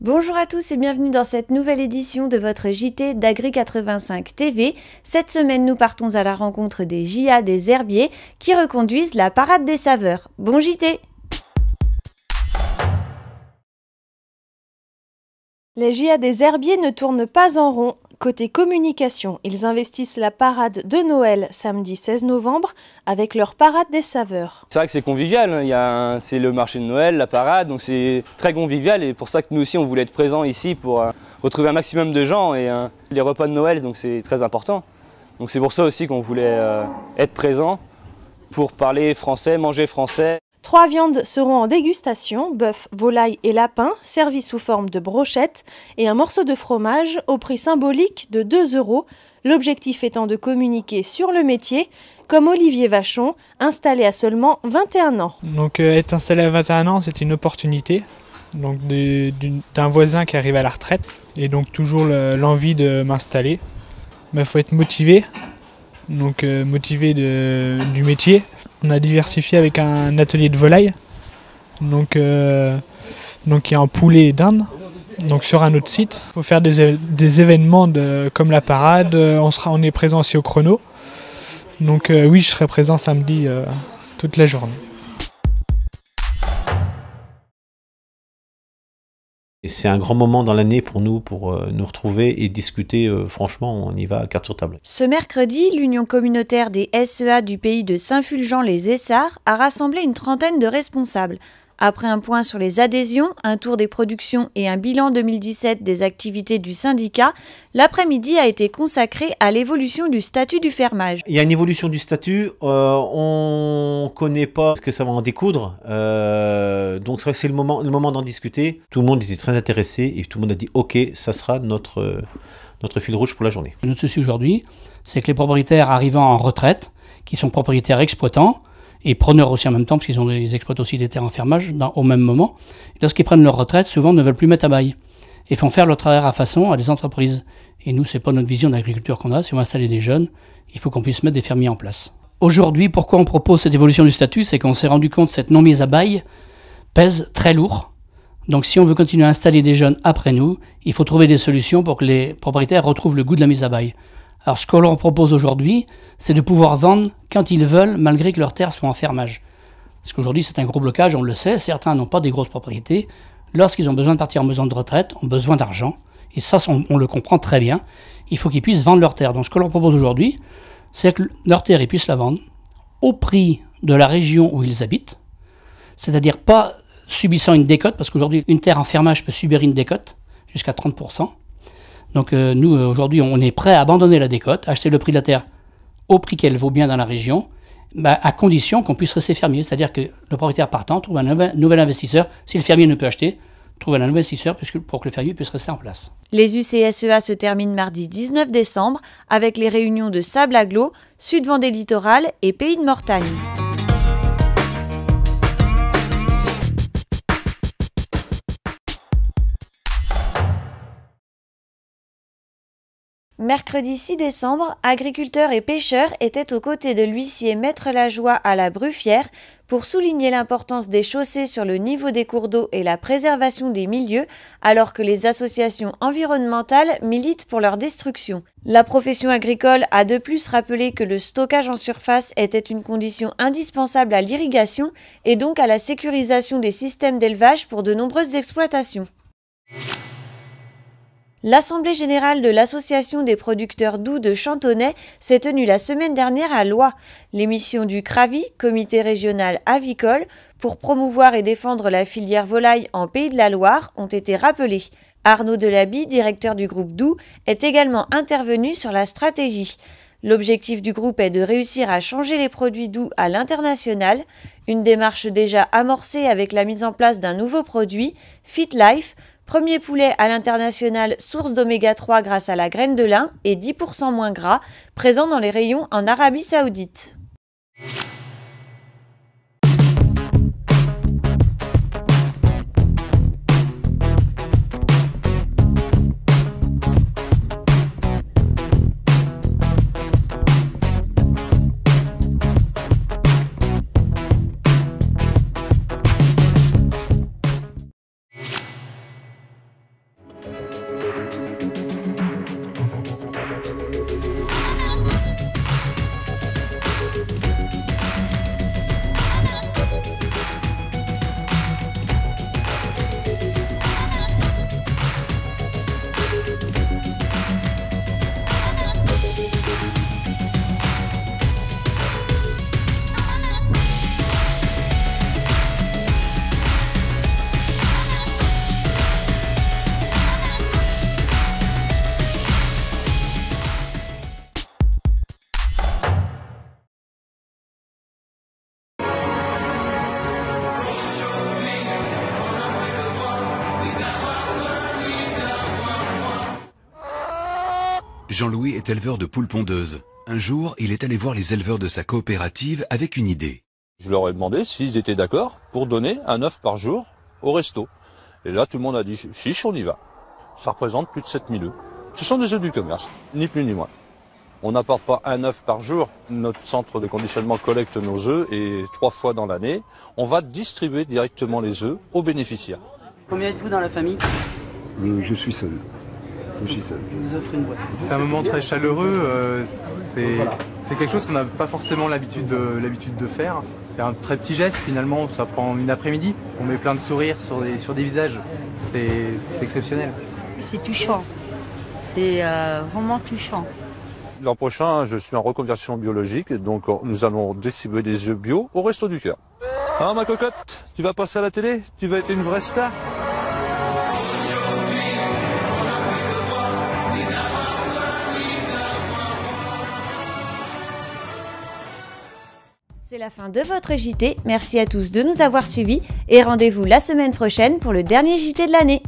Bonjour à tous et bienvenue dans cette nouvelle édition de votre JT d'Agri85 TV. Cette semaine, nous partons à la rencontre des JA des herbiers qui reconduisent la parade des saveurs. Bon JT! Les JA des herbiers ne tournent pas en rond. Côté communication, ils investissent la parade de Noël samedi 16 novembre avec leur parade des saveurs. C'est vrai que c'est convivial, c'est le marché de Noël, la parade, donc c'est très convivial et pour ça que nous aussi on voulait être présents ici pour retrouver un maximum de gens et les repas de Noël, donc c'est très important. Donc c'est pour ça aussi qu'on voulait être présents pour parler français, manger français. 3 viandes seront en dégustation, bœuf, volaille et lapin, servis sous forme de brochettes et un morceau de fromage au prix symbolique de 2 €. L'objectif étant de communiquer sur le métier, comme Olivier Vachon, installé à seulement 21 ans. Donc être installé à 21 ans, c'est une opportunité donc d'un voisin qui arrive à la retraite et donc toujours l'envie de m'installer. Il faut être motivé, donc motivé du métier. On a diversifié avec un atelier de volaille, donc il y a un poulet et dinde, donc sur un autre site. Il faut faire des événements comme la parade, on est présent aussi au chrono. Donc oui, je serai présent samedi toute la journée. C'est un grand moment dans l'année pour nous retrouver et discuter. Franchement, on y va à carte sur table. Ce mercredi, l'Union communautaire des SEA du pays de Saint-Fulgent-les-Essarts a rassemblé une trentaine de responsables. Après un point sur les adhésions, un tour des productions et un bilan 2017 des activités du syndicat, l'après-midi a été consacré à l'évolution du statut du fermage. Il y a une évolution du statut, on ne connaît pas ce que ça va en découdre, donc c'est vrai que c'est le moment d'en discuter. Tout le monde était très intéressé et tout le monde a dit ok, ça sera notre fil rouge pour la journée. Notre souci aujourd'hui, c'est que les propriétaires arrivant en retraite, qui sont propriétaires exploitants, et preneurs aussi en même temps, parce qu'ils exploitent aussi des terres en fermage au même moment. Et lorsqu'ils prennent leur retraite, souvent ne veulent plus mettre à bail et font faire leur travail à façon à des entreprises. Et nous, c'est pas notre vision d'agriculture qu'on a. Si on veut installer des jeunes, il faut qu'on puisse mettre des fermiers en place. Aujourd'hui, pourquoi on propose cette évolution du statut? C'est qu'on s'est rendu compte que cette non-mise à bail pèse très lourd. Donc si on veut continuer à installer des jeunes après nous, il faut trouver des solutions pour que les propriétaires retrouvent le goût de la mise à bail. Alors ce que l'on propose aujourd'hui, c'est de pouvoir vendre quand ils veulent, malgré que leurs terres soient en fermage. Parce qu'aujourd'hui, c'est un gros blocage, on le sait, certains n'ont pas des grosses propriétés. Lorsqu'ils ont besoin de partir en maison de retraite, ont besoin d'argent, et ça, on le comprend très bien, il faut qu'ils puissent vendre leurs terres. Donc ce que l'on propose aujourd'hui, c'est que leurs terres, ils puissent la vendre au prix de la région où ils habitent, c'est-à-dire pas subissant une décote, parce qu'aujourd'hui, une terre en fermage peut subir une décote, jusqu'à 30%. Donc nous, aujourd'hui, on est prêt à abandonner la décote, acheter le prix de la terre au prix qu'elle vaut bien dans la région, à condition qu'on puisse rester fermier. C'est-à-dire que le propriétaire partant trouve un nouvel investisseur. Si le fermier ne peut acheter, trouve un investisseur pour que le fermier puisse rester en place. Les UCSEA se terminent mardi 19 décembre avec les réunions de Sable-Aglo, Sud-Vendée Littoral et Pays de Mortagne. Mercredi 6 décembre, agriculteurs et pêcheurs étaient aux côtés de l'huissier Maître Lajoie à la Bruffière pour souligner l'importance des chaussées sur le niveau des cours d'eau et la préservation des milieux, alors que les associations environnementales militent pour leur destruction. La profession agricole a de plus rappelé que le stockage en surface était une condition indispensable à l'irrigation et donc à la sécurisation des systèmes d'élevage pour de nombreuses exploitations. L'Assemblée générale de l'Association des producteurs d'oût de Chantonnay s'est tenue la semaine dernière à Loie. Les missions du CRAVI, Comité régional avicole, pour promouvoir et défendre la filière volaille en Pays de la Loire, ont été rappelées. Arnaud Delaby, directeur du groupe d'oût, est également intervenu sur la stratégie. L'objectif du groupe est de réussir à changer les produits d'oût à l'international, une démarche déjà amorcée avec la mise en place d'un nouveau produit, FitLife, premier poulet à l'international source d'oméga 3 grâce à la graine de lin et 10% moins gras, présent dans les rayons en Arabie Saoudite. Jean-Louis est éleveur de poules pondeuses. Un jour, il est allé voir les éleveurs de sa coopérative avec une idée. Je leur ai demandé s'ils étaient d'accord pour donner un œuf par jour au resto. Et là, tout le monde a dit chiche, on y va. Ça représente plus de 7000 œufs. Ce sont des œufs du commerce, ni plus ni moins. On n'apporte pas un œuf par jour. Notre centre de conditionnement collecte nos œufs et 3 fois dans l'année, on va distribuer directement les œufs aux bénéficiaires. Combien êtes-vous dans la famille? Je suis seul. Je vous offre une boîte. C'est un moment très chaleureux, c'est quelque chose qu'on n'a pas forcément l'habitude de faire. C'est un très petit geste finalement, ça prend une après-midi. On met plein de sourires sur des visages, c'est exceptionnel. C'est touchant, c'est vraiment touchant. L'an prochain, je suis en reconversion biologique, donc nous allons distribuer des œufs bio au Resto du Cœur. Ah ma cocotte, tu vas passer à la télé? Tu vas être une vraie star? C'est la fin de votre JT, merci à tous de nous avoir suivis et rendez-vous la semaine prochaine pour le dernier JT de l'année.